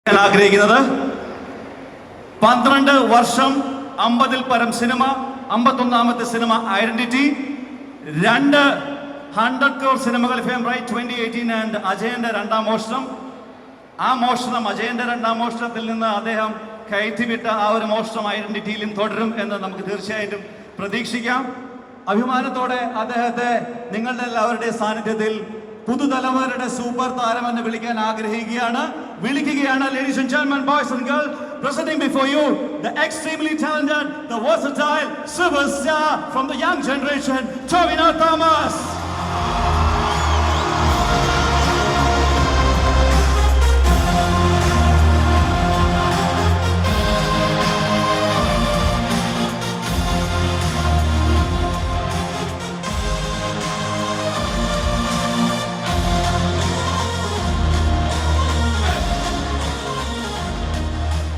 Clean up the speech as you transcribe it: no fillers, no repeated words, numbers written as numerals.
ആഗ്രഹിക്കുന്നത് 12 വർഷം 50-ൽ പരം സിനിമ 51ാമത്തെ സിനിമ ഐഡന്റിറ്റി 100 crore സിനിമകൾ ഫെയിം റൈറ്റ് 2018 ആൻഡ് അജയന്റെ രണ്ടാം മോഷണം ആ മോഷണം അജയന്റെ രണ്ടാം മോഷണത്തിൽ നിന്ന് അദ്ദേഹം കയറ്റിവിട്ട ആ ഒരു മോഷണം ഐഡന്റിറ്റിയിലും തുടരും എന്ന് നമുക്ക് തീർച്ചയായിട്ടും പ്രതീക്ഷിക്കാം അഭിമാനത്തോടെ അദ്ദേഹത്തെ നിങ്ങളുടെ എല്ലാവരുടെയും സാന്നിധ്യത്തിൽ പുതുതലമുറയുടെ സൂപ്പർ താരം എന്ന് വിളിക്കാൻ ആഗ്രഹിക്കുകയാണ് ladies and gentlemen, boys and girls, presenting before you the extremely talented, the versatile superstar from the young generation, Tobina Thomas.